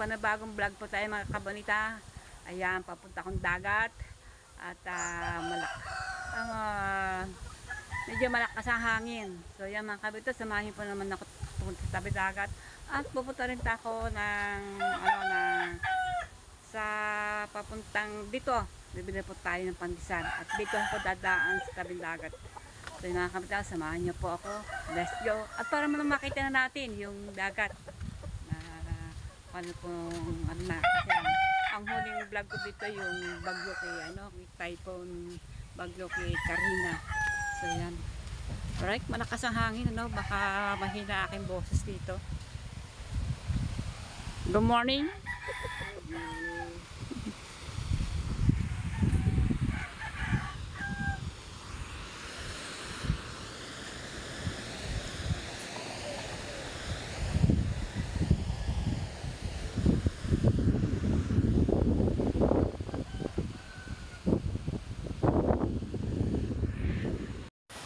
panibagong vlog po tayo mga kabonita. Ayan, papunta akong dagat. At medyo malakas ang hangin. So yan mga kabonita, samahin po naman ako pupunta sa tabi dagat. At pupunta rin ako sa papuntang dito. Bibili po tayo ng pandesal. At dito ako dadaan sa tabi dagat. So yung mga kabonita, samahan niyo po ako. Let's go. At para makita na natin yung dagat. Paano kung kasi ang huling vlog ko dito yung bagyo kay typhoon, bagyo kay Karina. So yan. Alright, malakas ang hangin, baka mahina aking boses dito. Good morning.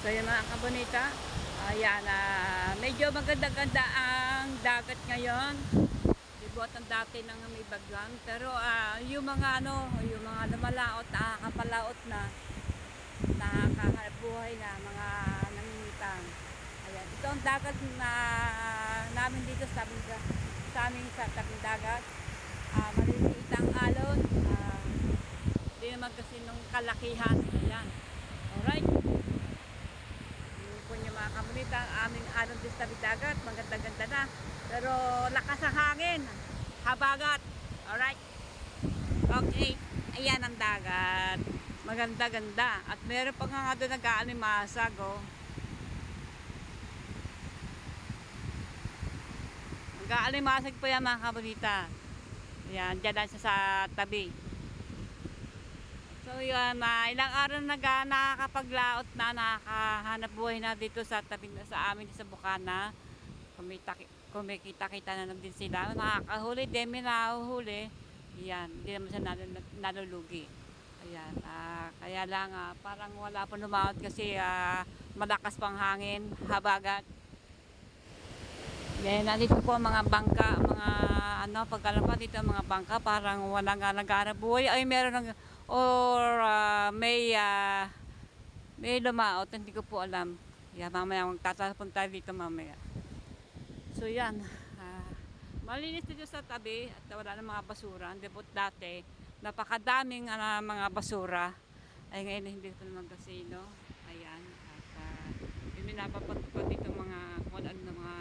So yung mga kabonita, ayan, medyo maganda-ganda ang dagat ngayon. Dibuat ang dati nang may bagyan, pero yung mga lumalaot, nakakapalaot na, nakakahanap buhay na mga nanginitang. Ayan, ito ang dagat na namin dito sa amin sa tabing dagat. Maliliit ang alon, hindi naman kasi nung kalakihan. Ayan, alright. Yung mga kabonita, ang aming alon din sa dagat, maganda-ganda na, pero lakas ang hangin, habagat. Alright, okay, ayan ang dagat, maganda-ganda, at meron pa nga doon nag-aalimasag, nag-aalimasag pa yan mga kabonita. Ayan, dyan lang sa tabi. So yun, ilang araw na nakakapaglaot na, nakakahanap buhay na dito sa tabi sa amin sa Bukana. Kumikita-kita na din sila. Nakakahuli, demi nahuhuli. Yan, hindi naman siya nalulugi. Ayan, kaya lang parang wala pa lumaot kasi malakas pang hangin, habagat. Yan, nandito po mga bangka, pagkalapa dito mga bangka, parang wala nga nag-aarap buhay. Ay, meron may lumaot, hindi ko po alam. Yan, mamaya magtatapon tayo dito mamaya. So yan, malinis dito sa tabi at wala ng mga basura. Debut dati, napakadaming mga basura. Ay ngayon hindi ko naman kasi, ayan, at yung minapapatupad dito mga kung ano ng mga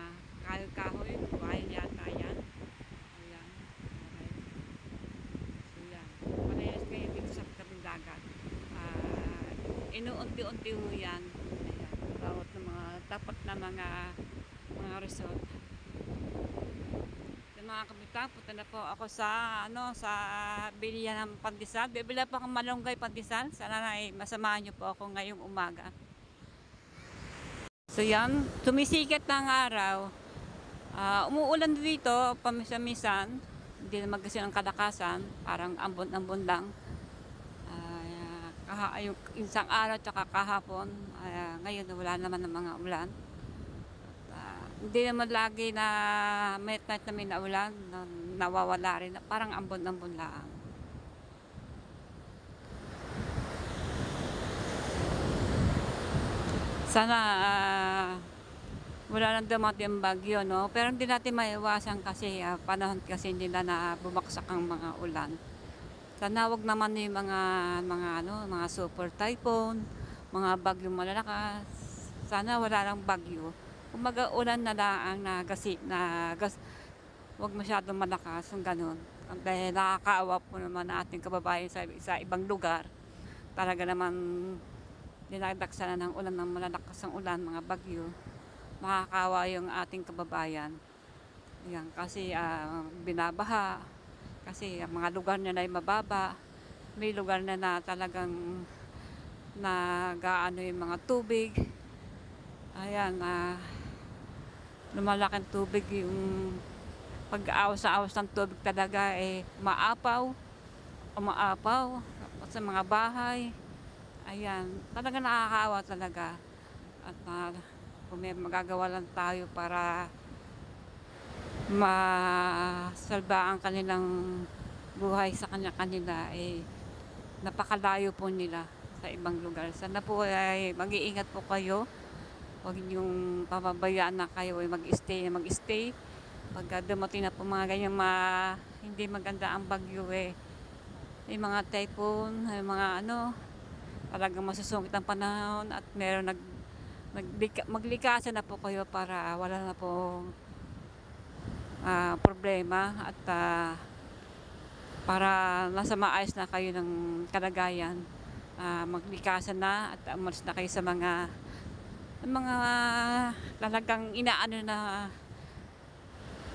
kahoy, bahay yata yan. Ayan, alright. So yan, malinis kayo dito sa tabing dagat. Inuunti-unti ho yan. Ayan, bawat ng mga tapat na mga resort. So mga kabita, punta na po ako sa bilihan ng pandesal. Bibila pa akong malunggay pandesal. Sana na masamahan niyo po ako ngayong umaga. So yan, tumisikat ng araw. Umuulan dito pamisa-misan. Hindi naman kasi ang kalakasan, parang ambon-ambon lang. Yung isang araw tsaka kahapon, ngayon wala naman ng mga ulan. Hindi naman lagi na may night na may naulan, nawawala rin, parang ambon-ambon lang. Sana wala nang dumating bagyo, pero hindi natin maiwasan kasi panahon kasi nila na bumaksak ang mga ulan. Sana wag naman yung mga super typhoon, mga bagyong malalakas. Sana wala lang bagyo. Kung mag-ulan na lang wag masyadong malakas ang ganun. Dahil nakakaawa po naman na ating kababayan sa ibang lugar. Talaga naman dinadagsanan ng ulan ng malalakas ang ulan, mga bagyo. Makakawa yung ating kababayan. Yan, kasi binabaha. Kasi ang mga lugar na ay mababa. May lugar na talagang nagaano yung mga tubig. Ayan, lumalaking tubig yung pag-awas ng tubig talaga umaapaw sa mga bahay. Ayan, talaga nakakaawa talaga. At kung may magagawa lang tayo para masalba ang kanilang buhay sa kanila eh napakalayo po nila sa ibang lugar. Sana po ay mag-iingat po kayo. Huwag niyong pababayaan na kayo ay mag-stay. Pagka dumating na po mga ganyan hindi maganda ang bagyo eh. May mga typhoon, may mga talagang masusungkit ang panahon at meron maglikasan na po kayo para wala na po problema at para nasa maayos na kayo ng kalagayan. Maglikasan na at umalis na kayo sa mga talagang inaano na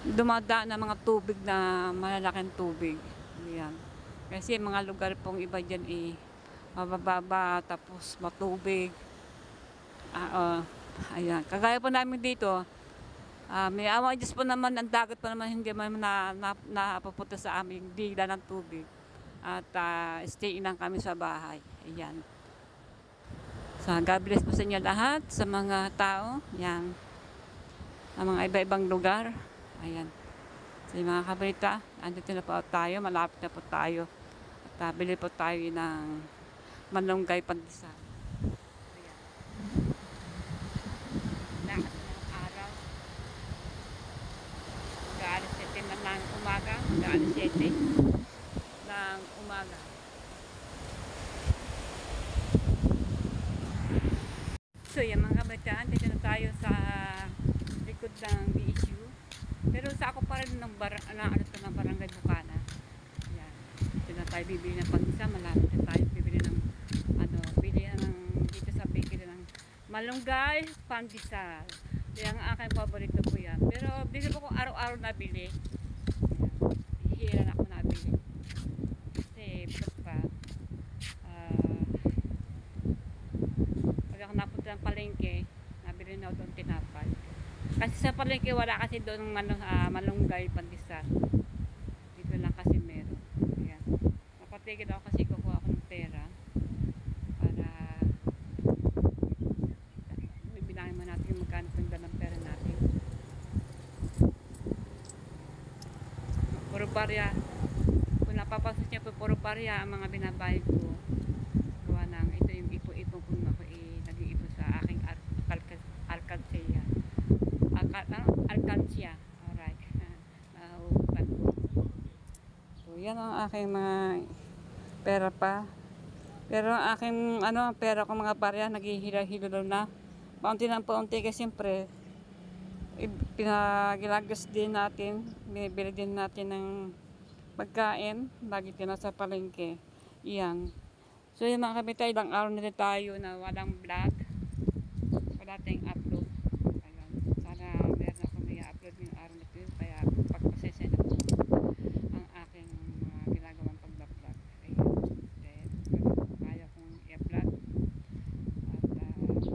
dumadaan na mga tubig na malalaking tubig. Yan. Kasi mga lugar pong iba dyan mabababa tapos matubig. Ayan. Kagaya po namin dito, may awa Diyos po naman, ang dagat po naman hindi man napapunta sa aming dila ng tubig. At stay lang kami sa bahay. Ayan. So, God bless po sa inyo lahat, sa mga tao. Yan. Sa mga iba-ibang lugar. Ayan. So, mga kabalita, andito na po tayo. Malapit na po tayo. At bili po tayo ng malunggay pandesal. Ayan. Lakas ng araw. Mag-aalas 7 na ng umaga. Mag-aalas 7 ng umaga. So yan mga kabataan, dito na tayo sa likod ng BSU. Pero sa ako pa rin ng barangay Bukana. Yan. Dito na tayo bibili ng pandesal. Malapit na tayo bibili ng dito sa bakery ng malunggay pandesal. Yan ang aking paborito po yan. Pero bili po ko araw-araw nabili. Hihira na ako nabili. Kasi pa pag ako napunta ng palengke, nabili na ako doon tinapay. Kasi sa palengke wala kasi doon malunggay pandesal. Dito lang kasi meron. Ayan. Napatigil ako kasi kukuha ako ng pera para bibilangin mo natin yung magkano pang dalang pera natin. Puro barya. Kung napapasok niya po puro barya ang mga binabayad ko. Gawa ng ito yung ipo-ipo kung ako nag-iipo sa aking alkansya. Alkansya. Alright. Nahuhupan ko. So, yan ang aking mga pera pa. Pero ang aking pera ko mga barya naghihila-hilo na. Paunti ng paunti kasi siyempre pinagilagas din natin. Binibili din natin ng pagkain lagi nasa palengke. Iyan. So yung mga kabitay, ilang araw na tayo na walang vlog. Wala tayong upload. Ayan. Sana meron ako may upload yung araw na ito. Kaya pagpasensya na po ang aking mga ginagawang pag-vlog. Ayan. Then, kaya kong i-vlog. At ano nyo,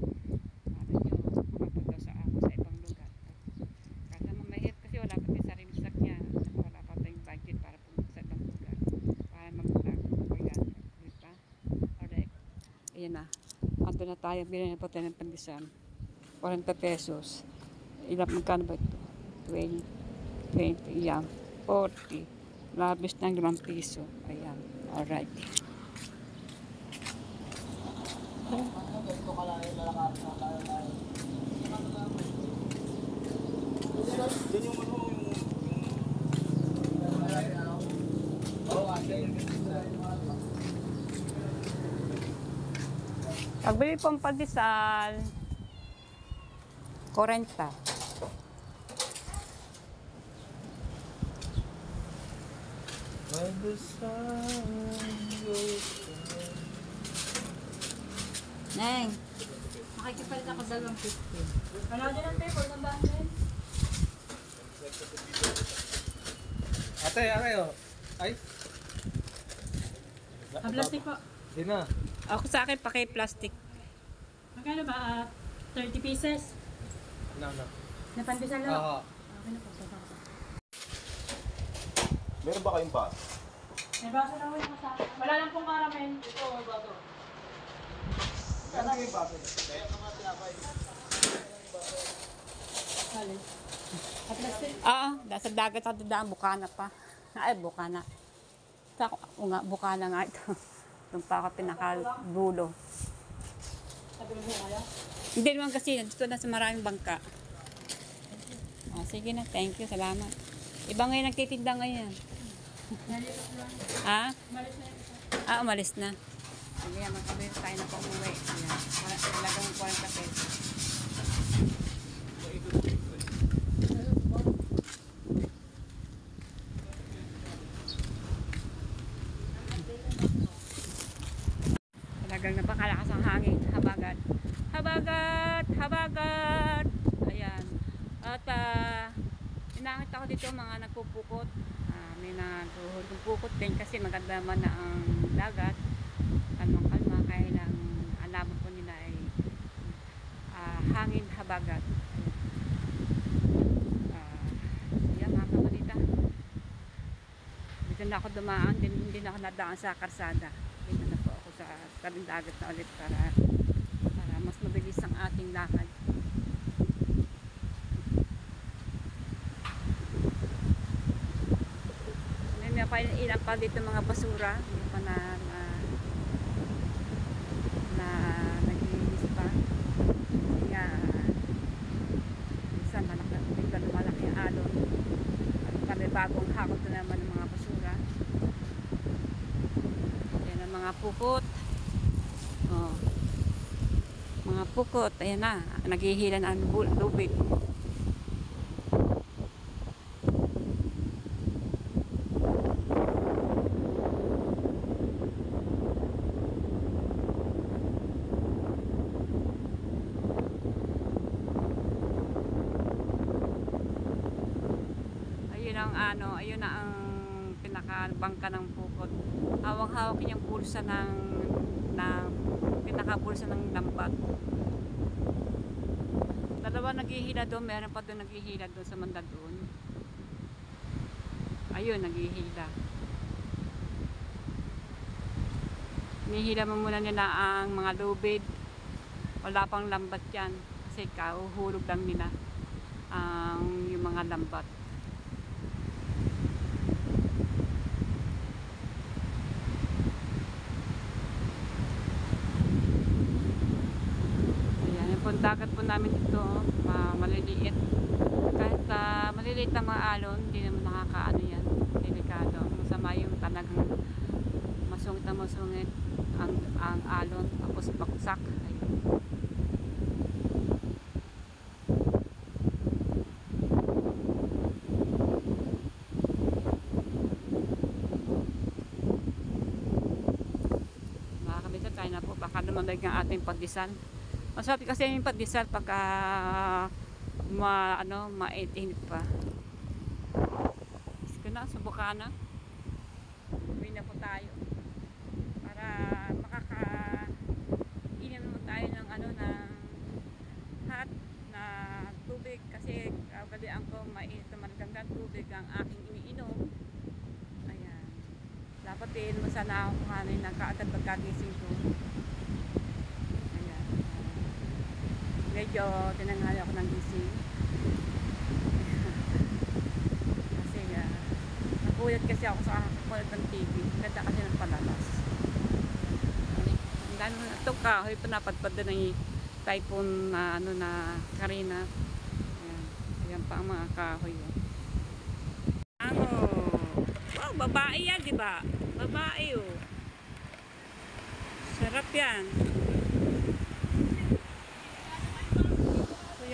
makapunta sa ako sa ibang lugar. Kasi mahirap kasi wala pa tayong sarili sakya. Wala pa tayong budget para pumunta sa ibang lugar. Para mag-vlog. Ayan. Diba? Alright. Ayan na. Ando na tayo. Bilhin na po tayo ng pandesal. 40 pesos. Ilang magkano ba ito? 20. Ayan. 40. Labis ng 5 piso. Ayan. Alright. Pagbili pong pandesal, 40. Neng, makikipalit ako 250. Ano din ang paper ng bahay? Ate, oh. Ay. Plastic po. Di na. Ako sa akin, paki-plastic. Magkano ba? 30 pieces? No. Na pandesal lang? Oo. Okay na po. Sopa ko. Meron ba kayong pa? May baso na ho yung kasama. Wala lang pong caramel. Ito, may baso. Meron kayong baso? Kaya ka nga tinapay. Alin? At last din. Oo, sa dagat ako dadaan, Bukana pa. Ay, Bukana. Nga, Bukana nga ito. Doon pa ako pinakadulo. Sabi mo kaya? Hindi naman kasi, dito na sa maraming bangka. Oh, sige na, thank you, salamat. Iba ngayon nagtitinda ngayon. Ha? Malis na yun. Umalis na. Sige, magkabili tayo na pa-uwi. Ayan, talagang 40 pesos. Talagang napakalakas ang hangin. Habagat. Habagat! Habagat! Ayan. At pinakit ako dito mga nagpupukot. May nagpupukot din kasi maganda man na ang dagat. Kalmang-kalma. Kaya lang ang laban po nila ay hangin habagat. Ayan mga kabalita. Dito na ako dumaan. Hindi na ako nadaan sa karsada. Dito na po ako sa tabing dagat na ulit para mas mabilis ang ating lakad. May pa ilang pa dito mga basura, hindi pa na naglinis pa. Kaya minsan malaki ang alon. At kami bagong hakot na naman ng mga basura. Yan ang mga pukot. Oh. Mga pukot, ayan na, naghihila na ang lubid. Ayun na ang pinakabangka ng pukot. Hawak-hawak niyang pulsa ng pinakapulsa ng lambat. Dalawa naghihila doon, meron pa doon naghihila doon sa manda doon. Ayun, naghihila. Nihila mo muna nila ang mga lubid. Wala pang lambat yan. Kasi kauhulog lang nila yung mga lambat. Yung dagat po namin dito, maliliit. Kahit maliliit na mga alon, hindi naman nakakaano yan. Delikado. Masama yung talagang masungit na masungit ang alon. Tapos baksak. Ayun. Mga kabisa, tayo na po. Baka lumamig ang ating pagdisan. Masarap kasi yung pandesal pagka mainit pa. Sige na, subukan na. Uwi na po tayo. Para makaka-inom naman tayo ng ng hot na tubig kasi kagalian ko mainit na malagandang tubig ang aking iniinom. Ayan. Dapat din mo sana ako kuhanin na kaagad pagkagising ko. Medyo tinanghali ako ng gising. Kasi napuyat kasi ako sa kakapulad ng TV. Ganda kasi ng palalas. Ang gano'n na ito kahoy, panapadpad na ng typhoon na Karina. Ayan. Ayan pa ang mga kahoy. Wow, babae yan, di ba? Babae oh. Sarap yan.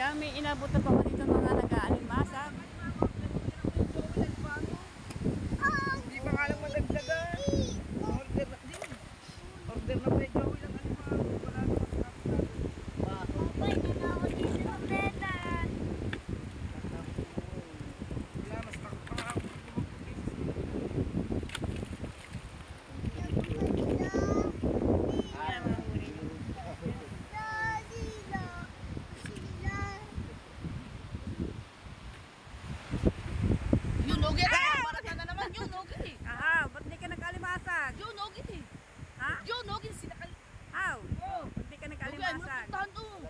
Kaya may inabot na pa ako dito mga nag-aalimasag. Hindi pa nga lang madagdagan. Order na din. Order na pa yung Joey lang wala, mas makakapagod. Ba't di ka nag-alimasag? John, okay eh. Ha? John, okay sila kali. How? Ba't di ka nag-alimasag? Tanto.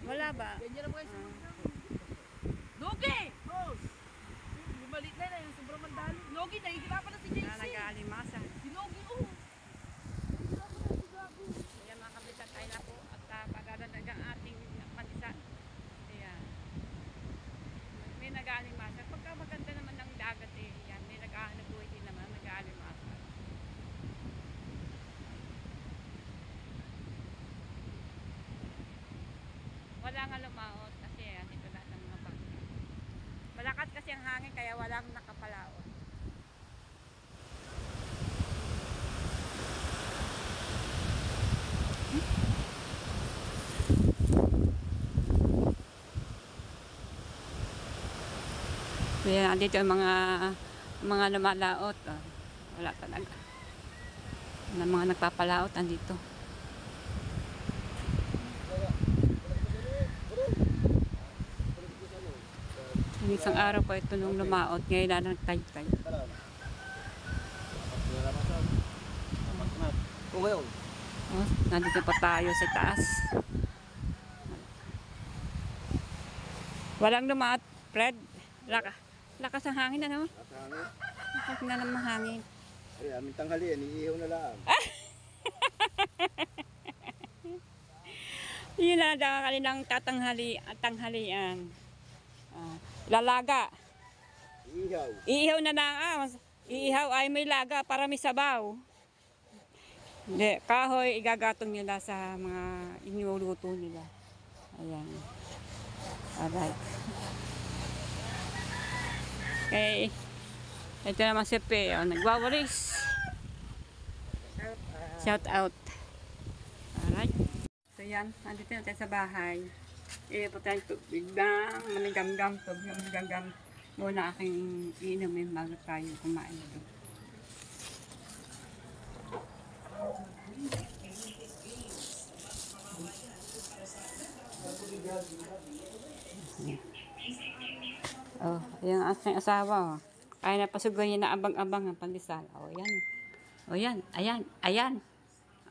Wala ba? Ganyan na mo guys. Dog. Logi! Oh! Yung maliit na yun, yung sobrang mandali. Logi, nahihirapan na si JC. Na nag-aalimasan. Si Logi, oh. Ayan mga kabisan, tayo na po at pagdadadag ang ating pandesal. Ayan. May nag-aalimasan. Pagka maganda naman ng dagat eh, yan, may nag-ahanap buhay din naman, nag-aalimasan. Wala nga lumaot kasi dito lahat ng mga bangka. Malakas kasi ang hangin kaya walang nakapalaot. Kaya andito yung mga lumalaot. Oh. Wala talaga. Mga nagpapalaot andito. Yung isang araw pa ito nung lumaot, ngayon na nagtay-tay. Kung ngayon. Oh, nandito pa tayo sa taas. Walang lumaot, Fred. Lakas ang hangin na naman. At hangin. Lakas na naman hangin. Ay, aming tanghalian, iihaw na lang. Yun na daw kanilang tanghalian. Lalaga. Iihaw. Iihaw na lang. Iihaw ay may laga para may sabaw. Hindi, kahoy igagatong nila sa mga inuluto nila. Ayan. Alright. Okay. Ito naman si Pe. Nagwawalis. Shout out. Alright. So yan. Nandito na tayo sa bahay. Po tayo biglang manigamgam. Manigamgam muna aking inumin bago tayo kumain ito. Oh, yung aking asawa, oh. Kaya napasugoy niya na abang-abang ang pandesal. Oh, yan. Oh, yan. Ayan. Ayan.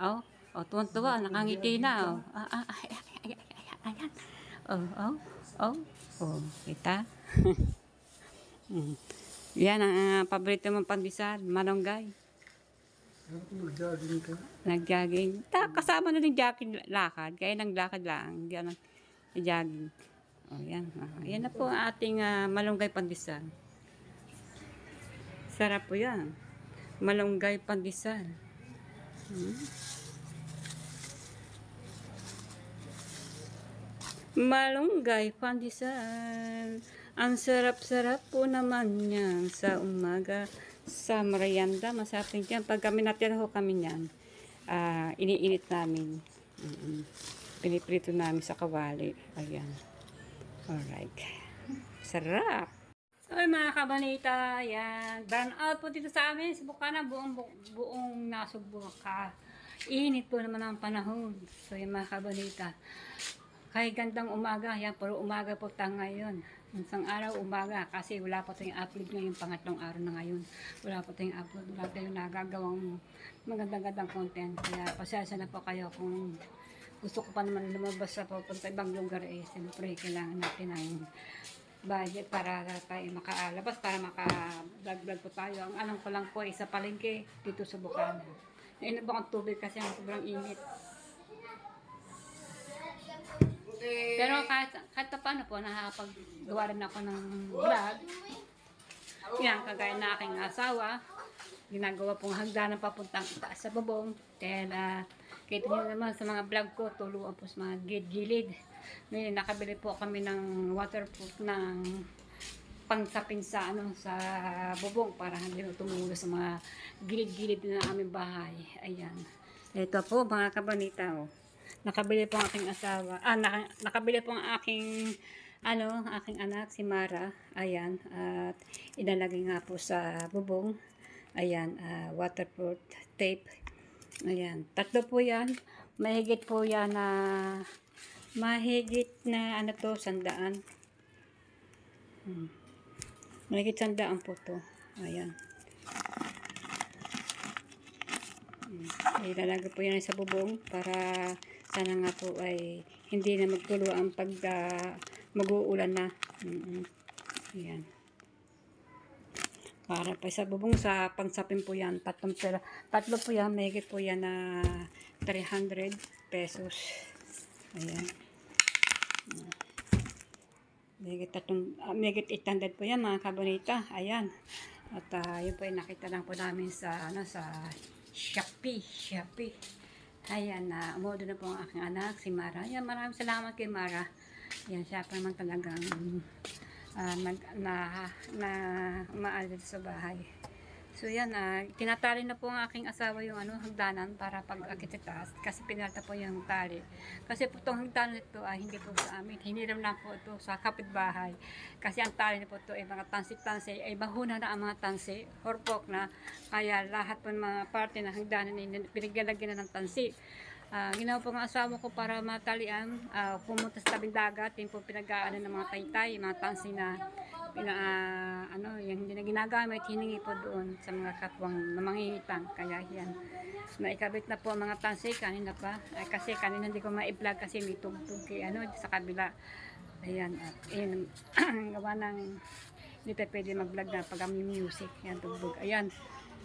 Oh, tuwan-tuwa. Nakangiti na, oh. Ayan. Oh, kita. Yan ang paborito mong pandesal. Malunggay. Nag-jogging ka? Nag-jogging. Kasama na din jogging lakad. Kaya naglakad lang. Hindi ako nag-jogging. O, yan. Yan na po ang ating malunggay pandesal. Sarap po yan. Malunggay pandesal. Malunggay pandesal. Ang sarap-sarap po naman yan sa umaga. Sa merienda, masarap din yan. Pag kami natira ho kami yan, iniinit namin. Piniprito namin sa kawali. Ayan. Alright. Sarap! So mga kabanita, yan. Burn out po dito sa amin. Sa Bukana, buong nasugbo ka. Init po naman ang panahon. So yung mga kabanita, kahit gandang umaga, yan, puro umaga po tayo ngayon. Isang araw, umaga, kasi wala pa tayong upload ngayon, pangatlong araw na ngayon. Wala pa tayong upload, wala tayong nagagawang magandang-gandang content. Kaya pasensya na po kayo kung gusto ko pa naman lumabas sa papunta ibang lugar eh. Siyempre, kailangan natin ng budget para tayo makaalabas, para maka-vlog po tayo. Ang alam ko lang po ay sa palengke dito sa Bukana. Nainom akong tubig kasi ang sobrang init. Pero kahit paano po, nakakapagawa rin ako ng vlog. Yan, kagaya na aking asawa. Ginagawa pong hagdanan papuntang itaas sa bubong. Dahil, kita nyo naman sa mga vlog ko, tuluan po sa mga gilid-gilid. Ngayon, nakabili po kami ng waterproof ng pangsapin sa, sa bubong para hindi tumulo sa mga gilid-gilid na aming bahay. Ayan. Ito po, mga kabanita, oh. Nakabili po ang aking asawa. Nakabili po ang aking aking anak si Mara. Ayan, at inalagay nga po sa bubong. Ayan, waterproof tape. Ayan, 3 po 'yan. Mahigit po 'yan na mahigit na 100. Mahigit 100 po 'to. Ayan. Ilalagay po yan sa bubong para sana nga po ay hindi na magtulo ang pag mag-uulan na. Ayan. Para pa sa bubong sa pangsapin po yan. Tatlo po yan. Mahigit po yan na 300 pesos. Ayan. Mahigit 800 po yan mga kabonita. Ayan. At yun po yung nakita lang po namin sa Shopee. Ayan, umudo na po ang aking anak, si Mara. Ayan, maraming salamat kay Mara. Ayan, siya pa naman talagang maalit sa bahay. So yan, tinatali na po ang aking asawa yung hagdanan para pag-akit sa taas kasi pinalta po yung tali. Kasi po itong hagdanan ito hindi po sa amin, hiniram lang po ito sa kapitbahay. Kasi ang tali na po ito ay mga tansi-tansi, ay bahuna na ang mga tansi, horpok na, kaya lahat po ng mga parte ng hagdanan ay pinaglalagyan na ng tansi. Ginawa po ng asawa ko para matalian, pumunta sa tabing dagat, yung po pinag-aanan ng mga taytay, mga tansi na yung hindi na ginagamit, hiningi po doon sa mga kapwang na mangingitang. Kaya yan, naikabit na po ang mga tansi kanina pa, kasi kanina hindi ko ma-vlog kasi may tugtog sa kabila. Ayan, gawa ng hindi pa pwede mag-vlog na pag may music, yan tugtog. Ayan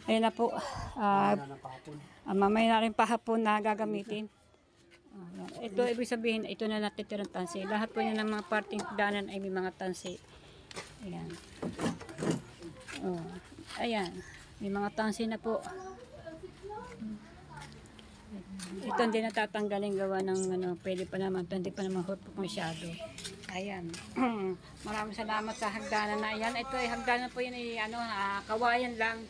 na po. Mamaya na rin pahapon na gagamitin. Ito, ibig sabihin, ito na natitirang tansi. Lahat po yun ng mga parting danan ay may mga tansi. Ayan. Ayan. May mga tansi na po. Ito hindi natatanggalin gawa ng pwede pa naman. Ito hindi pa naman hurpok masyado. Ayan. Maraming salamat sa hagdanan na yan. Ito ay hagdanan po yun ay kawayan lang.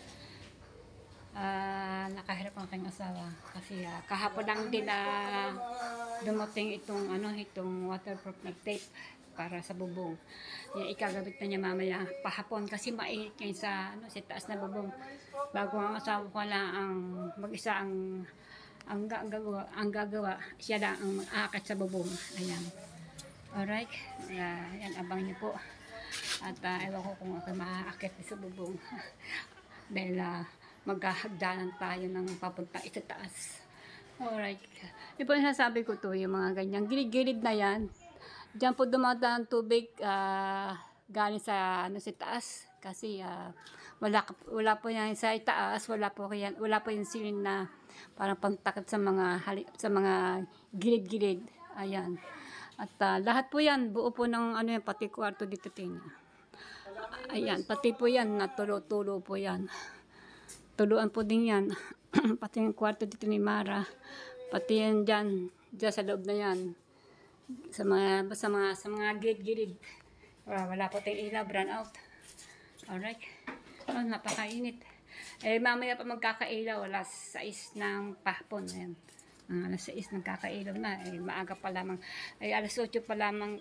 Nakahirap ang aking asawa kasi kahapon lang din dumating itong waterproof na tape para sa bubong. Yan, ikagabit na niya mamaya pahapon kasi mainit ngayon sa taas na bubong. Bago ang asawa ko lang ang mag-isa ang gagawa, siya lang ang aakit sa bubong. Ayan. Alright. Yan, abang niyo po. At ewan ko kung ako maaakit sa bubong. Dahil maghahagdanan tayo ng papunta sa taas. Alright. Yung po nasasabi ko to, yung mga ganyan. Gilid-gilid na yan. Diyan po dumadaan tubig galing sa taas. Kasi wala po yan sa itaas. Wala po yung silin na parang pantakot sa mga gilid-gilid. Ayan. At lahat po yan, buo po ng pati kwarto dito tingnan. Ayan, pati po yan, natulo-tulo po yan. Tuluan po din yan. Pati yung kwarto dito ni Mara. Pati yan dyan sa loob na yan. Sa mga gilid-gilid. Wala po tayong ilaw, brown out. Alright. Napakainit. Mamaya pa magkakailaw, alas 6 ng pahapon. Ayan. Alas 6 nagkakailaw na. Maaga pa lamang. Alas 8 pa lamang.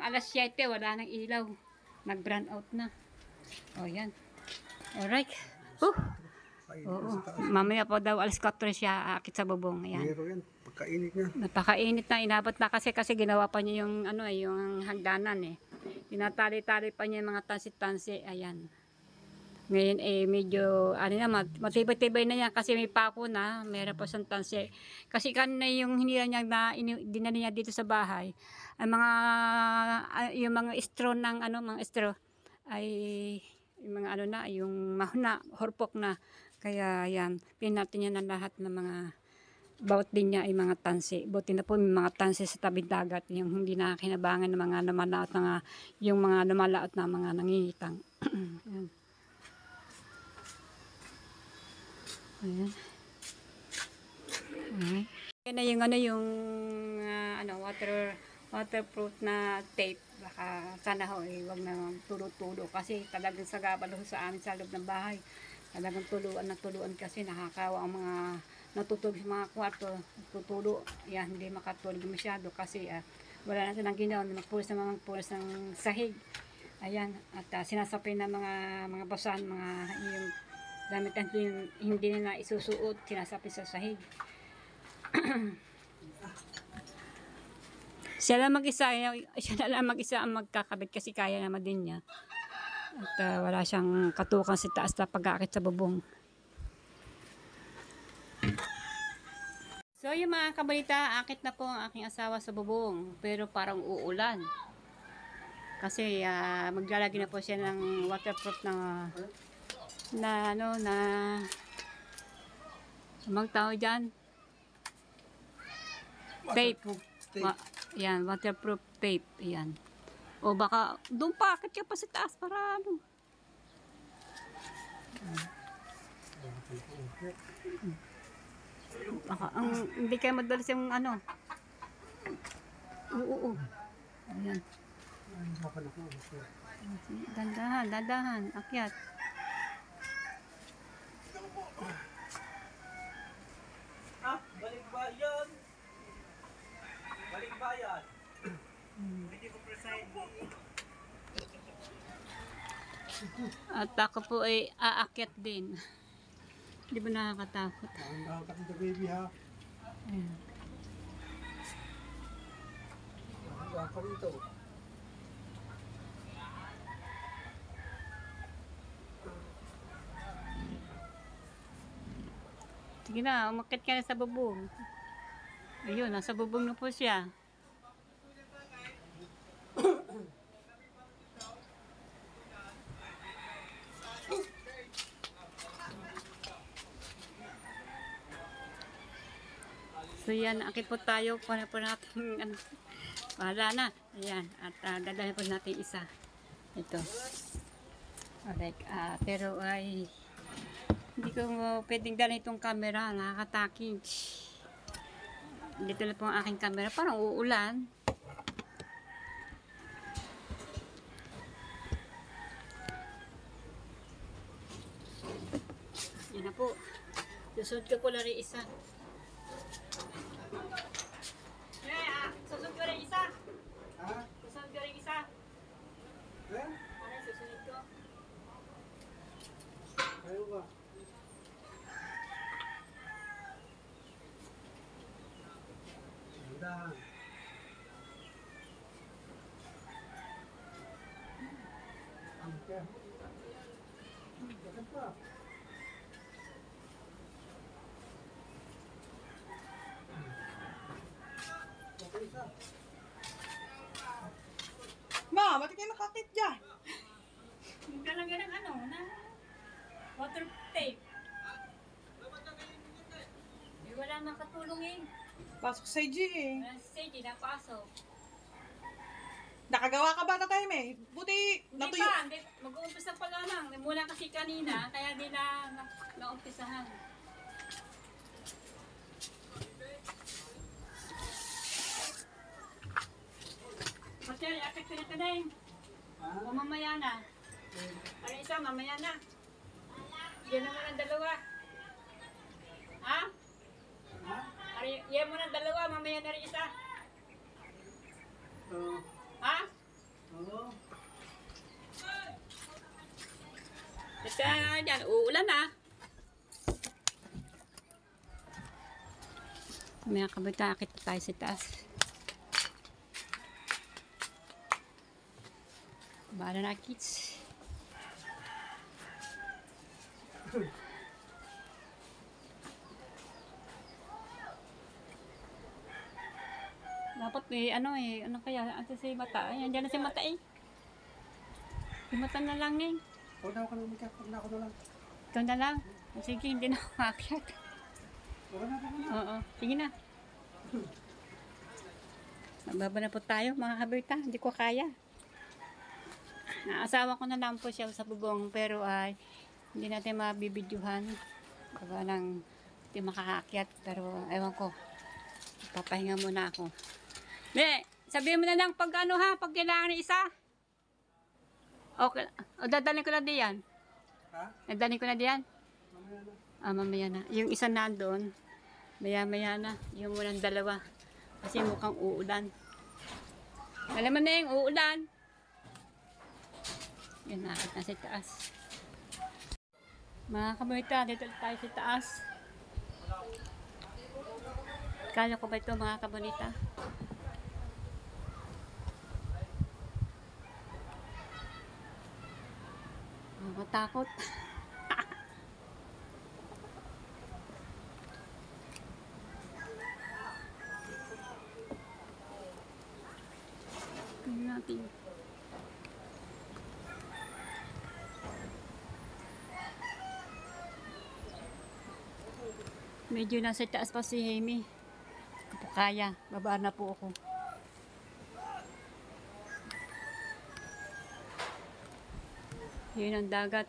Alas 7 wala nang ilaw. Nag-brown out na. Yan. Alright. Oo. Mamaya po daw alas 4 siya aakit sa bubong. Ayan. Pero yan, pagkainit niya. Napakainit na. Inabot na kasi ginawa pa niya yung yung hagdanan Tinatali-tali pa niya yung mga tansi-tansi. Ayan. Ngayon medyo matibay-tibay na yan kasi may pako na. Meron pa siyang tansi. Kasi kanina yung hinila niya dinala niya dito sa bahay. Ang yung mga straw ng mga straw ay yung mga yung mahuna, horpok na. Kaya yan, pinati niya na lahat ng mga bawat din niya ay mga tansi. Buti na po may mga tansi sa tabing dagat, yung hindi na kinabangan ng mga lumalaot yung mga lumalaot na mga nangingitang. Ayan. Ayan. Ayan. Yan na yung waterproof na tape. Baka sana wag na tulo-tulo kasi talagang sagabalo sa amin sa loob ng bahay. Talagang tuluan kasi nakakawa ang mga natutulog sa mga kwarto, tutulo. Yan, hindi makatulog masyado kasi wala na silang ginawa, magpulis ng sahig. Ayan, at sinasapay na mga basahan, yung damit hindi nila isusuot, sinasapay sa sahig. Siya na lang mag-isa ang magkakabit kasi kaya naman din niya. At wala siyang katukan sa taas na pag-aakit sa bubong. So yung mga kabalita, akit na po ang aking asawa sa bubong. Pero parang uulan. Kasi maglalagay na po siya ng waterproof na ano na amang tao dyan. Tape. Yan, waterproof tape. Yan. O baka doon pa, akit ka pa sa taas para ano. Baka hindi kayo madalas yung ano. Oo. Ayan. Dandahan, dandahan. Akyat. Balikbayan! Balikbayan! Hindi ko preside. At ako po ay aakyat din. Hindi ba nakakatakot? Nakakatakot na baby ha. Ayan. Nakakatakot ka rito. Sige na, umakyat ka na sa bubong. Ayun, nasa bubong na po siya. So yan, akit po tayo. Kuha po natin, ano, wala na. Ayan, at dadalhin po natin isa. Ito. Alright, pero ay hindi ko pwedeng dalhin itong camera. Nakakataking. Dito na po ang aking camera. Parang uulan. Yan na po. Susunod ko po na rin isa. Susunod ko rin isa. Ha? Susunod ko rin isa. Eh? Ano susunod ko? Ayaw ba? Dandahan. Okay. Bakit pa? Okay, isa. Ma, ba't kayo nakakit dyan? Talaga ng ano, na water tape. Eh, wala nang katulong eh. Pasok sa IG eh. Wala si Sadie, napasok. Nakagawa ka ba tatay me? Buti Hindi natuyo. pa, hindi. Mag-uumpisa pa lamang. Mula kasi kanina, kaya di naumpisahan. Hotel, akit ko na ka na eh. O mamaya na. Ano isa, mamaya na. Yan naman ang dalawa. Ha? Yan mo ng dalawa, mamaya na rin isa. Ha? Oo. Kasi dyan, uulan na. May kabita, akit tayo sa taas. Bahala na, kids. Dapat ano kaya, ito si Mata. Ayan, dyan na si Mata eh. Si Mata na lang eh. Huwag na ako na umikap. Huwag na ako na lang. Ito na lang. Sige, hindi na ako aakyat. Huwag na ako na. Oo, sige na. Nababa na po tayo, mga kabirta. Hindi ko kaya. Asawa ko na lang po siya sa bubong, pero ay hindi natin mabibidyuhan. Baka lang hindi makakakyat, pero ewan ko. Papahinga muna ako. Ne, sabihin mo na lang pag ano ha, pag kailangan ng isa. Okay. O, dadalhin ko na diyan. Ha? Dadalhin ko na diyan. Mamaya na. Mamaya na. Yung isa nandoon, maya-maya na. Yung munang dalawa. Kasi mukhang uulan. Alam mo na yung uulan. Yan, nakit na sa taas. Mga kamuita, dito tayo sa taas. Kala ko ba ito mga kabonita? Matakot. Tingnan natin. Medyo nasa taas pa si Hemi. Hindi ko po kaya. Babaan na po ako. Yun ang dagat.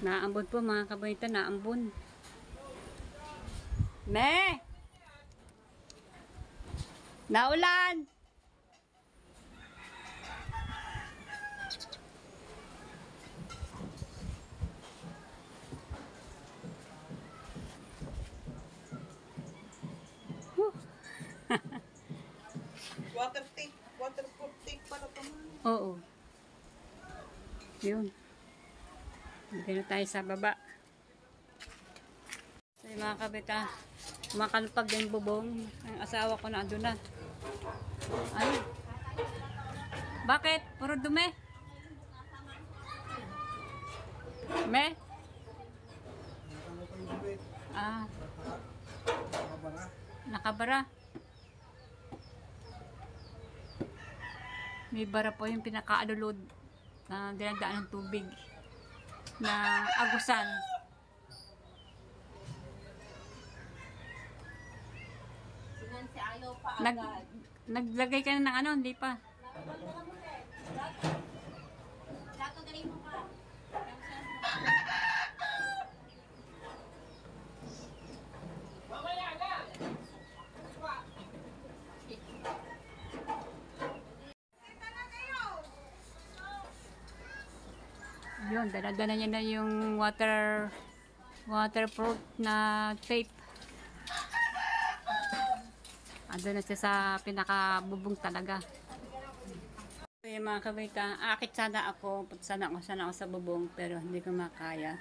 Naambon po mga kabaitan, naambon. Me! Naulan! Waterproof tape pala ito. Oo. Yun. Dito na tayo sa baba. So yung mga kabita, makalupag din bubong. Ang asawa ko na andun na. Ay. Bakit? Puro dumi? Me? Ah, nakabara. May bara po yung pinakaadulod na dinadaan ng tubig na agusan. Naglagay ka na ng ano, hindi pa. Yun, dala-dala niya na yung waterproof na tape. Ando na siya sa pinakabubong talaga. So, yung mga kabita, akit sana ako, sana ako sa bubong, pero hindi ko makaya.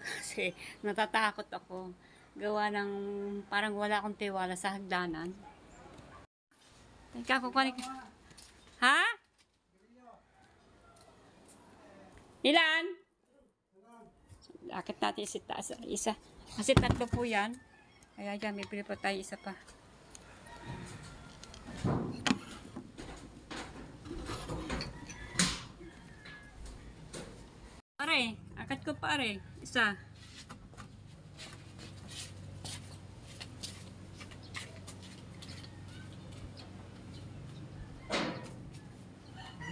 Kasi natatakot ako. Gawa ng parang wala akong tiwala sa hagdanan. Ikaw, kukunin ka. Ha? Ilan? Akit natin isa. Kasi tatlo po yan. Kaya dyan, may pili pa tayo isa pa. Pare, akit ko pare. Isa.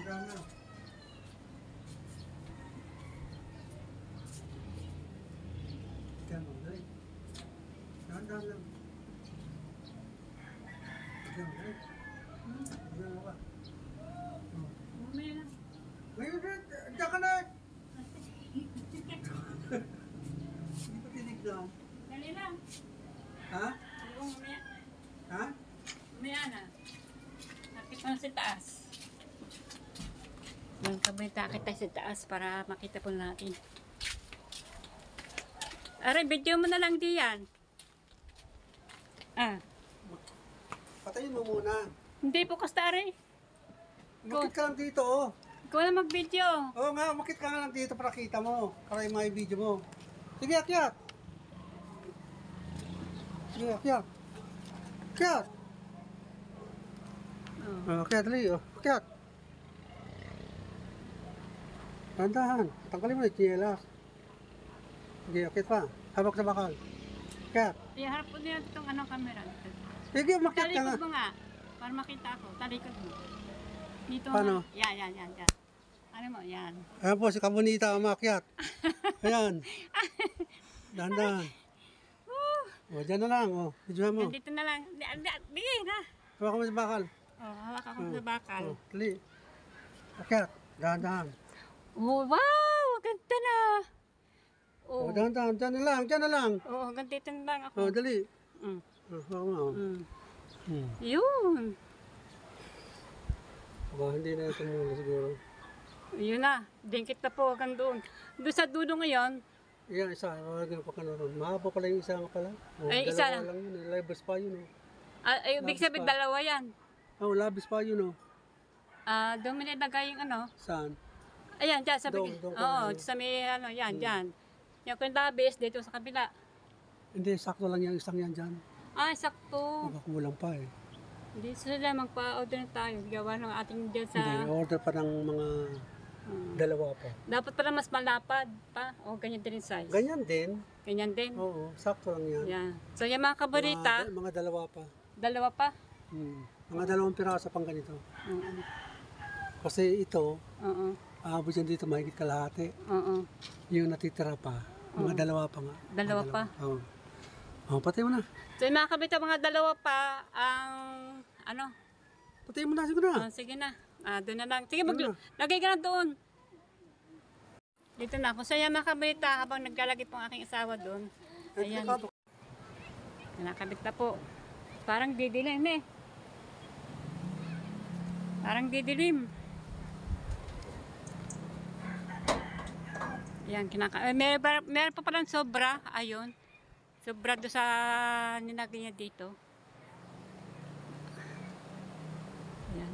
Dahan lang. Ngayon, diyan ka na. Hindi pa tinignan. Dali lang. Ha? Mamaya. Ha? Mamaya na. Nakit ko na sa taas. Yung kabita kita sa taas para makita po natin. Aray, video mo na lang diyan. Ah, Patayin mo muna. hindi po kasta aray. Makit ka lang dito, oh. Ikaw na mag-video. Oo nga, makit ka nga lang dito para kita mo. Para yung mga video mo. Sige, akyat. Sige, akyat. Akyat. Oh. Akyat, dali, oh. Akyat. Tandahan. Tanggalin mo na yung chinelas. Sige, akyat pa. Habak sa bakal. Akyat. Iharap po niya itong ano, camera. Sige, makyat ka nga. Talikod mo nga. Para makita ako. Talikod mo. Dito Paano? nga. Yan. Ano mo? Yan. Ayan po, si Kabunita ang makyat. Ayan. Dahan-dahan. O, dyan na lang, oh. Videohan mo. Dito na lang. Di na. Hawak mo sa bakal. Oh, hawak ako sa bakal. Oh, dali. Akyat. Dahan-dahan. Oh, wow! Ganda na. Oh, Oh, dahan-dahan. Dyan na lang, dyan na lang. oh ganito na lang ako. Oh, dali. Mm. Oh, hawak mo, oh. Mm. Hmm. Yun. Hindi na ito muna siguro. Yun na. Dingkit na po hanggang doon. Doon sa dulo ngayon. Yan, isa. Ganun pa ka naroon. Mahaba pala yung isa nga pala. Oh, Ay, dalawa isa lang. lang yun. Labis pa yun, oh. Ay, ibig sabihin dalawa yan. Oh, labis pa yun, oh. Doon mo nilagay yung ano. Saan? Ayan, dyan. Sabi, Doon ko oo, na- sa may ano, yan, dyan. Yung kung labis, dito sa kabila. Hindi, sakto lang yung isang yan dyan. Ay, sakto. Magkakulang pa eh. Hindi sila magpa-order na tayo. Gawa ng ating dyan sa... Hindi, order pa ng mga Dalawa pa. Dapat pala mas malapad pa. O, ganyan din yung size. Ganyan din. Ganyan din. Oo, sakto lang yan. Yan. So, yung mga kabarita, Mga dalawa pa. dalawa pa. Mga dalawang piraso pang ganito. Oo. Kasi ito, Oo. aabot yan dito mahigit kalahati. Oo. Yung natitira pa, mga dalawa pa nga. Dalawa pa. Oo. Oh, patay mo na. So, yung mga kabarita, mga dalawa pa ang, ano, Patay mo na, siguro na. sige na. Doon na lang. Sige, Doon na. lagay ka na doon. Dito na ako. So, yung mga kabarita, habang naglalagay po ang aking asawa doon. Ayan. Nakabit na po. Parang didilim eh. Parang didilim. Ayan, meron pa palang sobra. Ayun. Sobra doon sa ninagay niya dito. Ayan.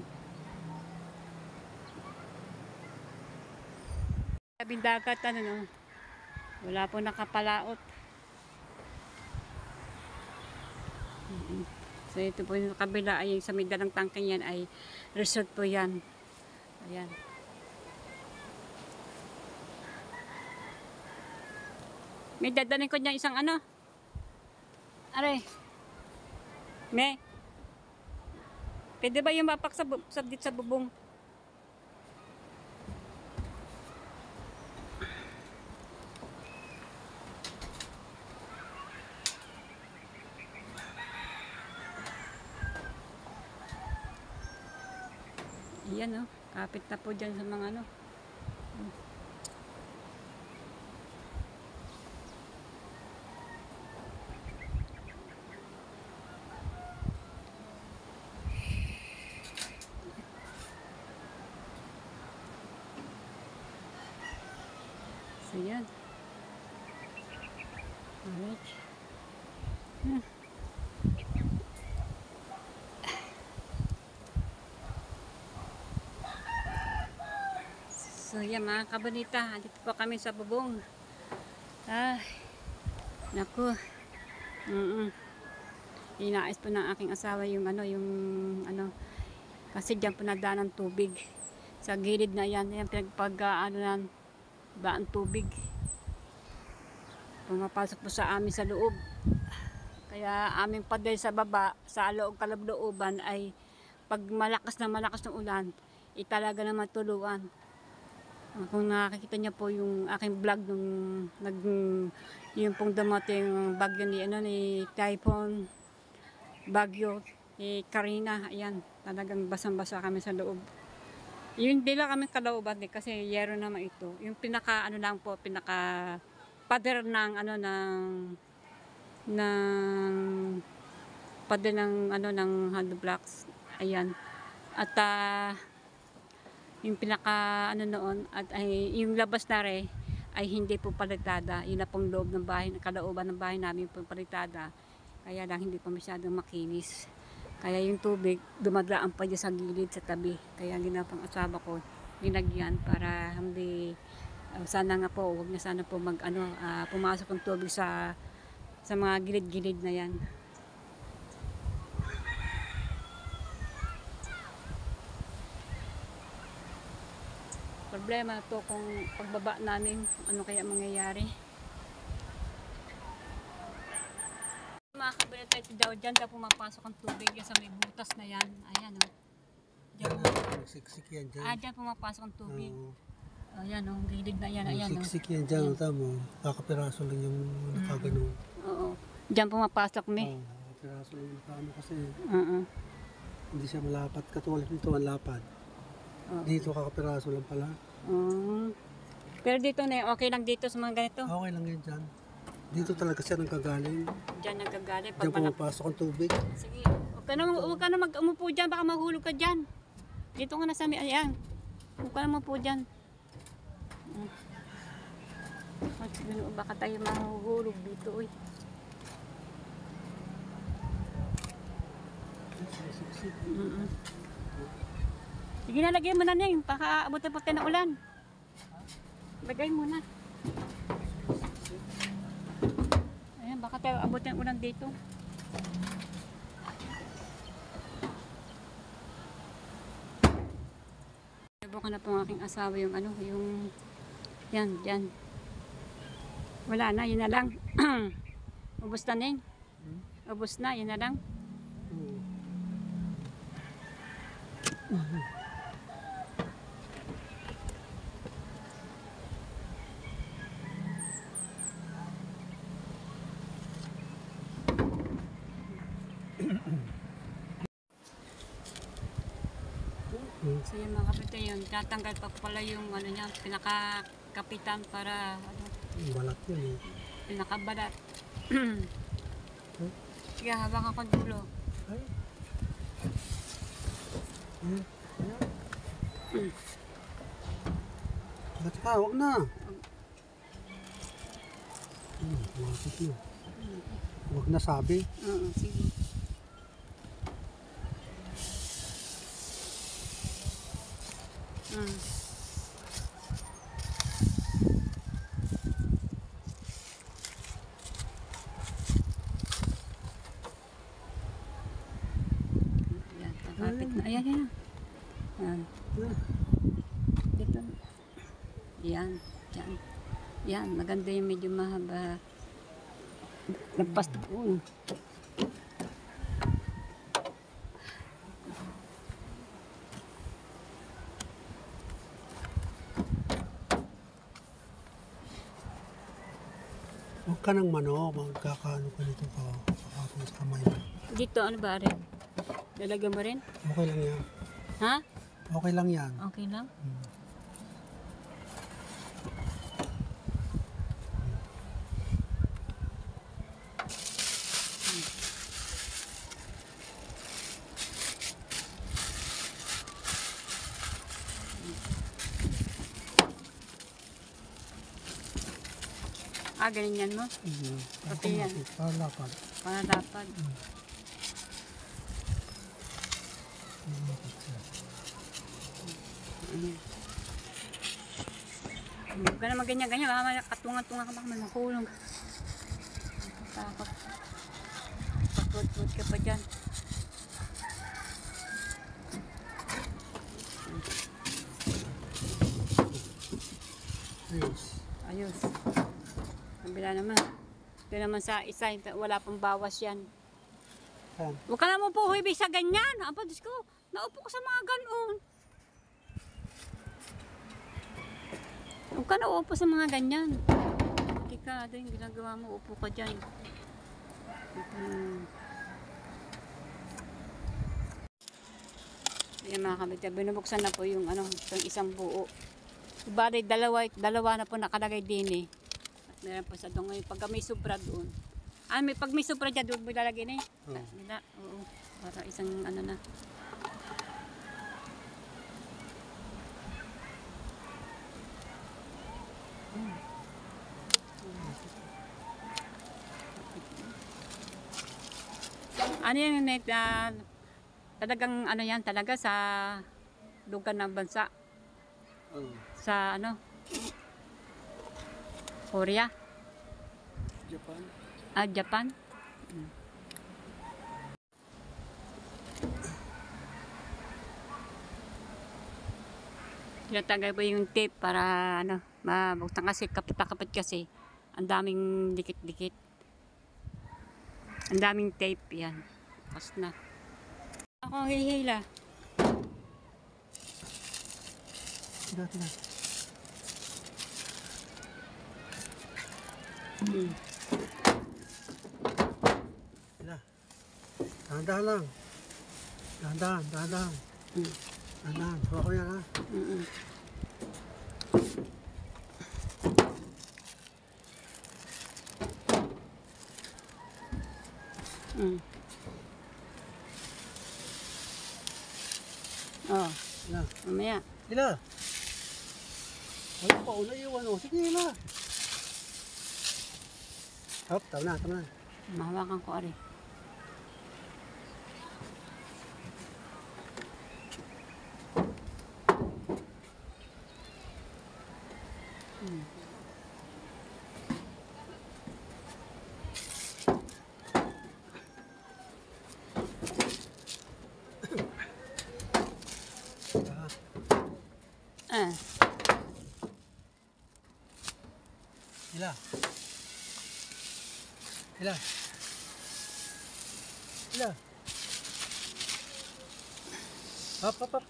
Sabing dagat, ano no. Wala po nakapalaot. So ito po yung kabila ay sa may dalang tangkang yan ay resort po yan. Ayan. May dadaling ko niya isang ano. Aray. Me. Pwede ba yung mapak sa dito sa bubong? Ayan oh, kapit na po dyan sa mga ano. So yan. Alright. So yan mga kabanita, dito po kami sa bubong. Ay, naku. Inaayos po ng aking asawa yung ano, kasi dyan po nadaan ng tubig. Sa gilid na yan, yan pinagpag-ano daan tubig. Pumapasok po sa amin sa loob. Kaya aming paday sa baba, sa loob kalablooban ay pag malakas ng ulan, italaga na matuluan. Kung nakikita niyo po yung aking vlog nung yung pong dumating bagyo ni Typhoon Bagyo ni Karina, ayan, talagang basang-basa kami sa loob. Yung dila kami kalooban kasi yero naman ito. Yung pinaka lang po, pinaka pader ng pader ng hollow blocks. Ayan. At yung pinaka noon at ay yung labas na rin ay hindi po palitada. Yun na pong loob ng bahay, kalooban ng bahay namin po palitada. Kaya lang hindi pa masyadong makinis. Kaya yung tubig dumadaan pa dyan sa gilid sa tabi. Kaya ginapang asawa ko ginagyan para hindi sana nga po huwag na sana po pumasok ang tubig sa mga gilid-gilid na yan. Problema to kung pagbaba namin, ano kaya mangyayari. Mga kabanata, ito daw dyan daw pumapasok ang tubig yan sa may butas na yan. Ayan o. Siksik yan dyan. Dyan pumapasok ang tubig. Oo. Ayan o, gilid na yan. Ayan o. Siksik yan dyan, tamo. Kakapiraso lang yung nakagano. Oo. Dyan pumapasok me. Oo, kakapiraso lang yung nakano kasi hindi siya malapat. Katulad nito ang lapad. Dito kakapiraso lang pala. Pero dito na okay lang dito sa mga ganito. Okay lang yan dyan. Dito talaga siya nagkagaling. Dyan nagagaling. Diyan pumapasok ang tubig. Sige. Huwag ka na umupo dyan. Baka mahulog ka dyan. Dito ka na sa ayan. Huwag ka na umupo dyan. Baka tayo mahuhulog dito. Uy. Sige na, lagay mo na na yun. Baka abutin po tayo ng ulan. Lagay mo na. Ayan, baka tayo abutin ng ulan dito. ko na po ang aking asawa yung ano, yung yan, yan. Wala na, yun na lang. Ubus na Ning. Ubus na, yun na lang. Oo. So yung mga kapitay yun, tatanggal pa pala yung ano niya, pinaka-kapitan para ano, Balat yun eh. pinakabalat. Sige, habang ako dulo. Ay. Ayan. Ayan. Ba't ka? Huwag na. Bakit yun? Huwag na sabi. Oo, sige. Mm. Yan, kakapit na. Ayan, yan. Yan. Dito. Yan. Yan. Yan. Maganda yung medyo mahaba. Nagpas doon. Huwag ka ng mano. Magkakaano ka nito ka. Kakapin sa kamay mo. Dito, ano ba rin? Lalagyan mo rin? Okay lang yan. Ha? Okay lang yan. Okay lang? Ah, ganyan mo? Pati yan. Palapad. Para dapat. Huwag ka naman ganyan-ganyan. Baka katunga-tunga ka baka makulong. Takot. Takot-takot ka pa dyan. Ayos. Ayos. Kabila naman. Ito naman sa isa, wala pang bawas yan. Yan. Huwag ka naman po ibig sa ganyan. Apa, Diyos ko, naupo ko sa mga ganon. Huwag ka naupo sa mga ganyan. Hindi ka, ito yung ginagawa mo, upo ka dyan. Yan mga kabita, binubuksan na po yung ano, itong isang buo. Bali, dalawa na po nakalagay din eh. At meron pa sa doon ngayon, pagka may sobra doon. Ah, pag may sobra dyan, doon mo ilalagay na eh. Nila, oo. Para isang ano na. Ano yan, talagang ano yan talaga sa lugar ng bansa. Sa ano? Korea? Japan. Ah, Japan? Tinatanggal ko yung tape para ano, mabuksan kasi kapit-kapit kasi. Ang daming dikit-dikit. Ang daming tape yan. Tapos na. Ako hihila. Dati na. Sila. Dahan-dahan lang. Dahan-dahan, dahan-dahan. Dahan-dahan. Hawa ko yan ha. Oh, Sila. mamaya. Sila. Wala pa, una iwan o. Sige, sila. Hop, tama na, tama na. Mahawakan ko ari. Hila. Hila. Hila. Hop, hop, hop.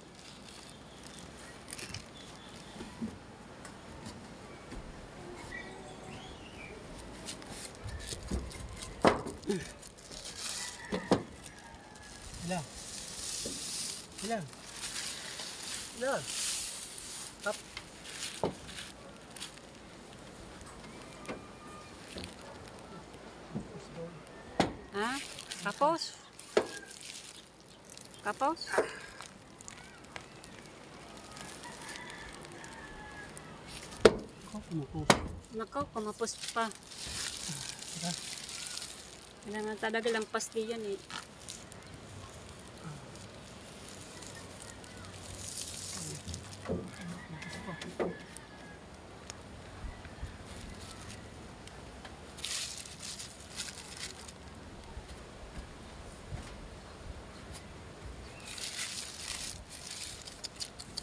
Hila. Hila. Hila. Hop. Ha? Kapos? Kapos? Kumuko. Nako, kumapos pa. Tara. Kailangan talaga lang pasti yan eh.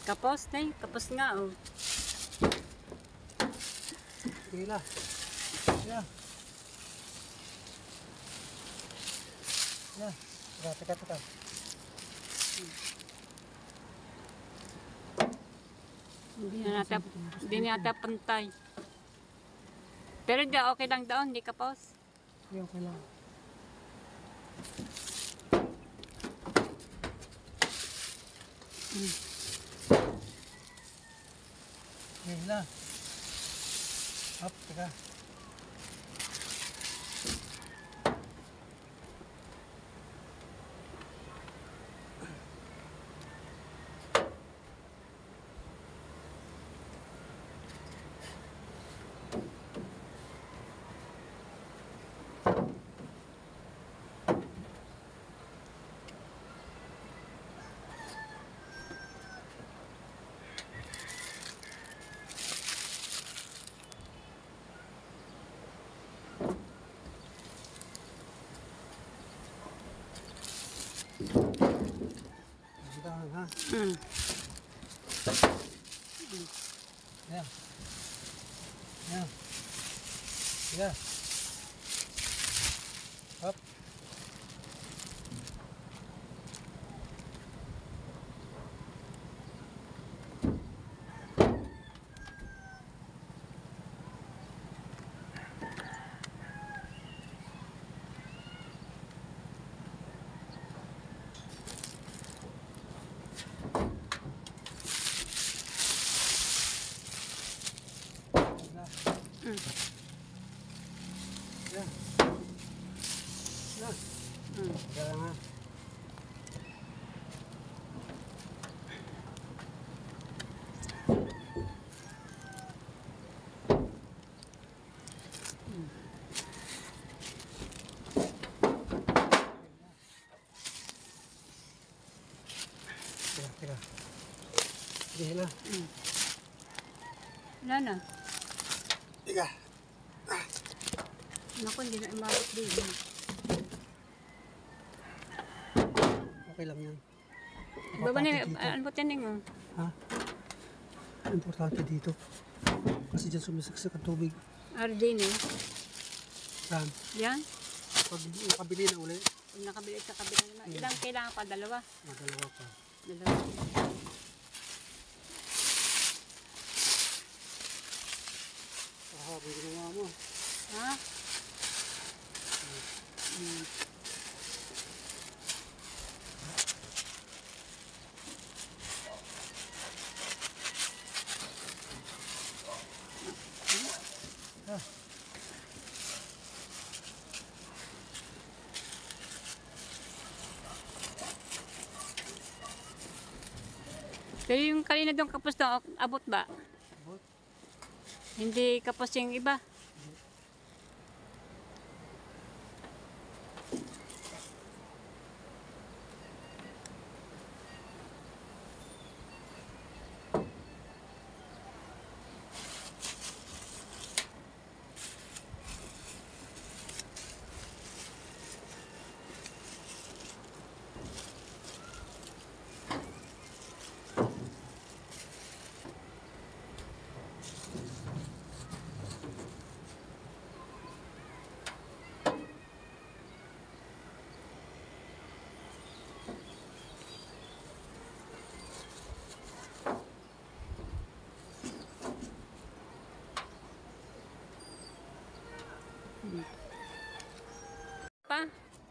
Kapos, Nay. Kapos nga, oh. Hila. Hila. Hila. Teka, teka, teka. Hindi na natin pantay. Pero di, okay lang daw, hindi kapos. Hindi, okay lang. Okay, hila. Hop, teka. Dahan, ha? Mm. Ayan. Ayan. Ayan. Hop. Mm. Ayan. Ayan. Mm. Teka lang, ha? Teka, teka. Sige, hila. Wala na. Teka. Naku, hindi na umabot din. Okay lang yan. Baba na, Importante dito. ano ba tiyanin mo? Ha? Importante dito. Kasi dyan sumisiksak ang tubig. Ardin eh. Saan? Yan. Pag nakabili na uli, Kung nakabili sa kabila naman. Ilang kailangan pa? Dalawa. madalawa pa. Dalawa. Sabi ginawa mo. Ha? Mm. Pero yung kanina doon kapos na abot ba? Abot. Hindi kapos yung iba.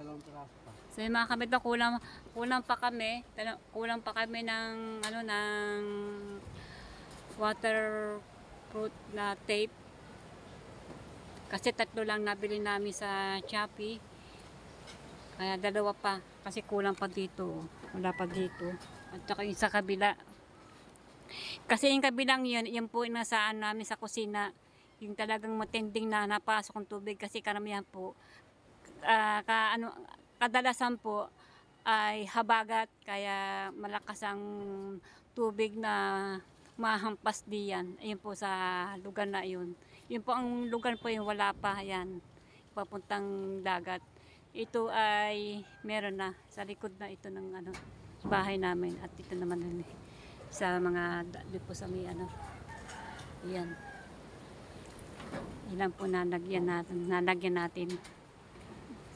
Dalawang piraso pa. So yung mga kabit na kulang pa kami ng ano ng waterproof na tape. Kasi 3 lang nabili namin sa Shopee. Kaya 2 pa kasi kulang pa dito. Wala pa dito. At saka yung sa kabila. Kasi yung kabilang yun po yung nasaan namin sa kusina. Yung talagang matinding na napasok ng tubig kasi karamihan po kadalasan po ay habagat kaya malakas ang tubig na mahampas diyan. Ayun po sa lugar na yun. Yun po ang lugar po yung wala pa yan. Papuntang dagat. Ito ay meron na sa likod na ito ng ano bahay namin at ito naman sa mga dito po sa may ano. Yan. Ilan po nalagyan natin.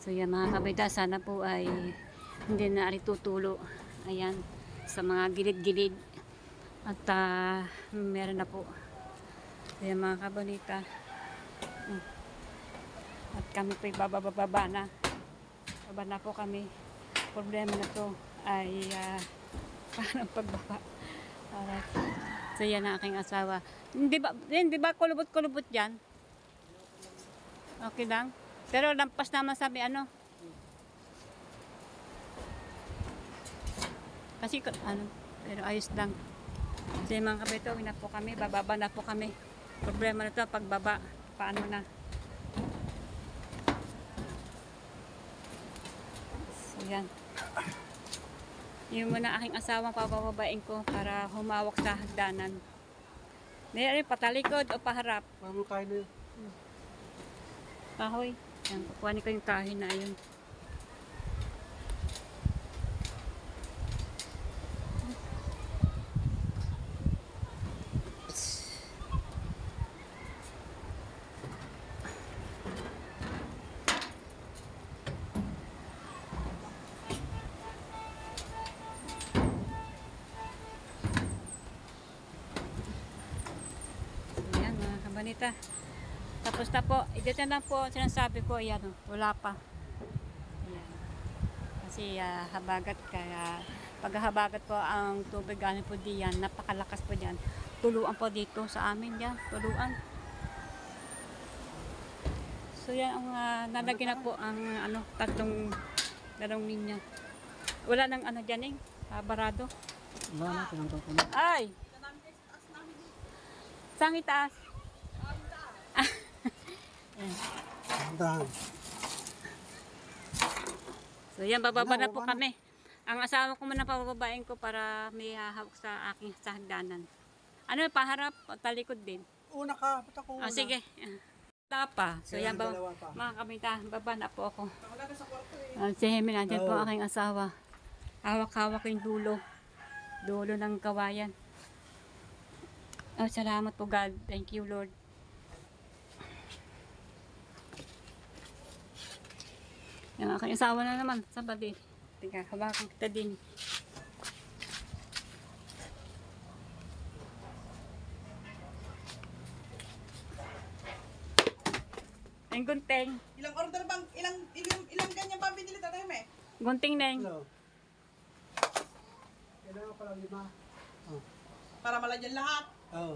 So yan mga kabida, sana po ay hindi na tutulo. Ayan, sa mga gilid-gilid. At meron na po. Ayan mga kabalita. At kami po bababa na. Baba na po kami. Problema na to ay parang pagbaba. Alright. So yan ang aking asawa. Hindi ba kulubot-kulubot dyan? Okay lang. Pero lampas naman sabi ano. Kasi ano, pero ayos lang. So yung mga kabito, na po kami, bababa na po kami. Problema na to pagbaba. Paano na? So yan. Yung muna aking asawang pabababain ko para humawak sa hagdanan. Mayroon patalikod o paharap. Paano kain na yun? Kahoy. Yan, kukuhanin ko yung kahoy na ayun. Ayan mga kabanita. Tapos na po, dito na po sinasabi ko, ayan, wala pa. Ayan. Kasi habagat, kaya pag habagat po ang tubig galing po diyan, napakalakas po diyan. Tuluan po dito sa amin diyan, tuluan. So yan ang nalagyan na po ang ano, dalawang linya. Wala nang ano diyan barado. Wala na, tinanggal ko na. Ay! Saan itaas? Dahan. So yan, bababa na po kami. Ang asawa ko muna pabababain ko para may hahawak sa aking sa hagdanan. Ano, paharap o talikod din? Una ka, ba't ako una? Sige. Tapa. So Kaya yan, dalawa pa. mga kamita, baba na po ako. Wala na sa kwarto eh. Si Hemi, nandiyan po Oo. aking asawa. Hawak-hawak yung dulo. Dulo ng kawayan. Oh, salamat po God. Thank you Lord. Yung aking asawa na naman. Saan ba din? Tingnan, hawakan kita din. Ang gunting. Ilang order bang, ilang ganyan ba binili tatay me? Gunting na Hello. Kailangan pala 5. Oh. Para malagyan lahat. Oo.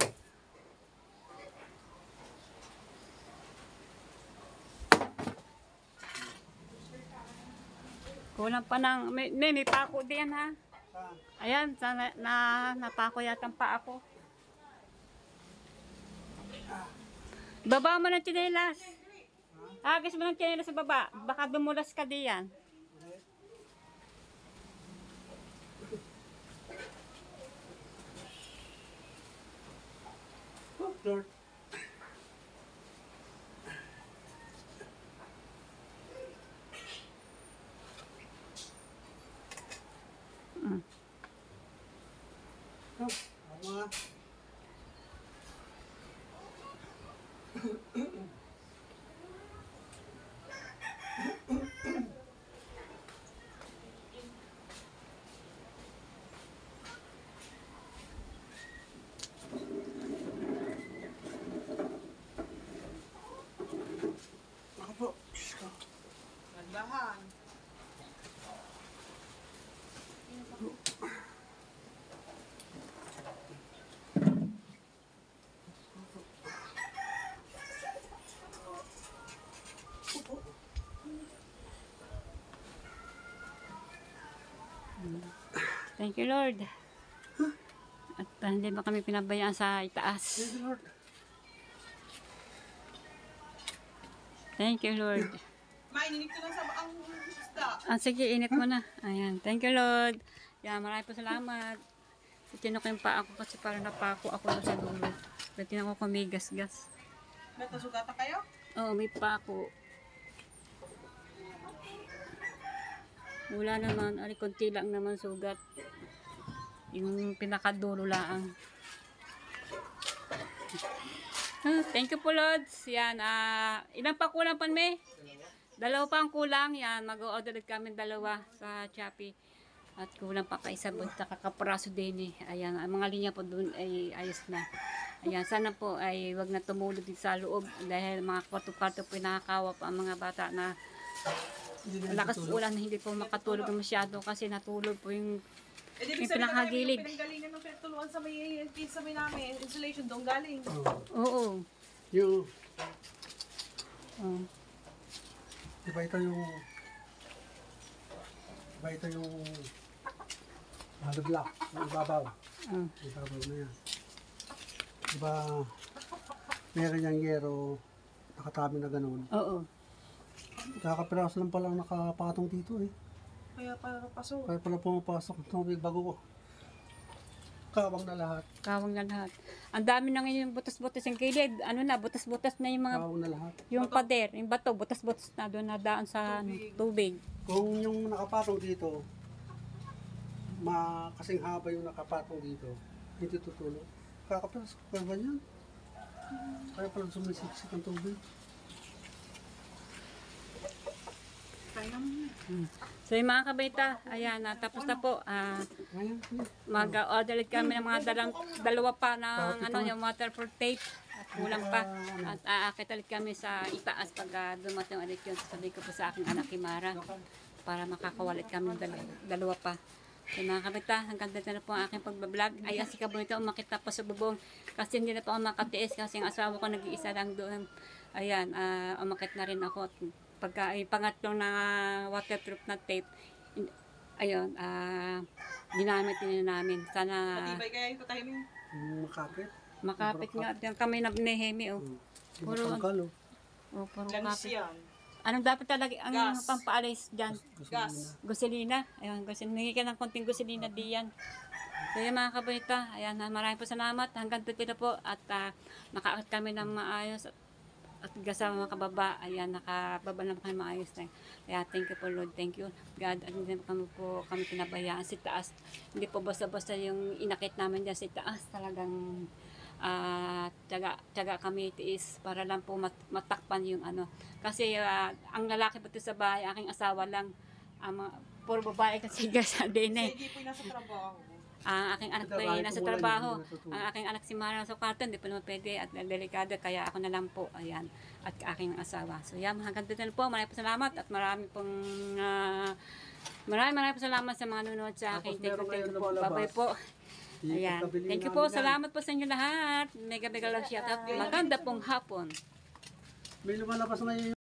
Kulang pa ng, may pako din ha. Saan? Ayan, sana napako yata ang paa ko. Baba mo ng tsinelas. Agis mo ng tsinelas sa baba. Baka dumulas ka diyan. Lord. Mm. Oh, mga. Ako po. Gandahan. Thank you, Lord. At hindi ba kami pinabayaan sa itaas. Thank you, Lord. Thank you, Lord. Maininit ko lang sa ang isda. Sige, init mo na. Ayan. Thank you, Lord. Yan, maraming po salamat. Tinok yung pa ako kasi parang napako ako doon sa dulo. Pwede na ako kumigas-gas. May tasugatan kayo? Oo, may pako. Wala naman. Ari, konti lang naman sugat. Yung pinakadulo lang. Thank you po, Lord. Yan. Ilan pa kulang pa, May? Dalawa pa ang kulang. Yan. Mag-o-order kami dalawa sa Shopee. At kulang pa ka isa bunta kakapraso din eh. Ayan. Ang mga linya po doon ay ayos na. Ayan. Sana po ay wag na tumulog din sa loob. Dahil mga kwarto-kwarto po nakakawa pa ang mga bata na lakas ulan na hindi po makatulog masyado kasi natulog po yung Yung pinakagilid. pinanggalingan ng tuluan sa may namin. Insulation doon galing. Oo. Yung, Oh. diba ito yung hollow block, yung ibabaw. Oh. Ibabaw na yan. Diba, meron yung yero, nakatabi na ganun. Oo. Kakapiraso lang palang nakapatong dito eh. Kaya para pasok. Kaya pala pumapasok ng tubig bago ko. Kawang na lahat. Kawang na lahat. Ang dami na ngayon yung butas-butas yung kilid. Ano na, butas-butas na yung mga, Kawang na lahat. yung pader, yung bato, butas-butas na doon nadaan sa tubig. Kung yung nakapatong dito, kasing haba yung nakapatong dito, hindi tutulog. Kakapirasok ka ba yan? Kaya pala sumisiksik ang tubig. Kaya naman. So yung mga kabalita, ayan, tapos na po. Ayan, Mag-order kami ng mga dalawa pa ng ano, yung waterproof tape. At kulang pa. At aakit ulit kami sa itaas pag dumating ulit yun. Sabi ko po sa aking anak Kimara para makakawalit kami dalawa pa. So mga kabalita, hanggang dito na po ang aking pagbablog. Ay, si Kabunito umakit na po sa bubong kasi hindi na po ako makatiis kasi ang asawa ko nag-iisa lang doon. Ayan, umakit na rin ako. Pagka ay pangatlong na waterproof na tape, ayun, ginamit din namin. Sana Matibay kaya yung timing. makapit. makapit nga din kami na binehemi. Oh. Puro Puro- tangkal, oh. Oh, puro Lamis kapit. yan. Anong dapat talaga ang Gas. pampaalis dyan? Gas. Guselina. Ayun, hingi ka ng konting guselina diyan. So yun mga kabalita, ayan, maraming po salamat. Hanggang dito na po at nakaakit kami ng maayos at kasama mga kababa, ayan, nakababa na kami maayos na. Kaya thank you po Lord, thank you God. At hindi kami pinabayaan sa taas. Hindi po basta-basta yung inakit namin dyan sa taas. Talagang tiyaga kami tiis para lang po matakpan yung ano. Kasi ang lalaki po sa bahay, aking asawa lang. Puro babae kasi sa din eh. Hindi po yung nasa trabaho. Ang aking anak po ay nasa trabaho. Ang aking anak si Mara nasa kwarto, hindi po naman pwede at delikado, kaya ako na lang po, ayan, at aking asawa. So yan, hanggang dito na po, maraming po salamat at maraming po salamat sa mga nanonood sa akin. Thank you po. Bye-bye po. Ayan. Thank you po. Salamat po sa inyo lahat. Mega love shout out. Maganda pong hapon. May lumalabas na yung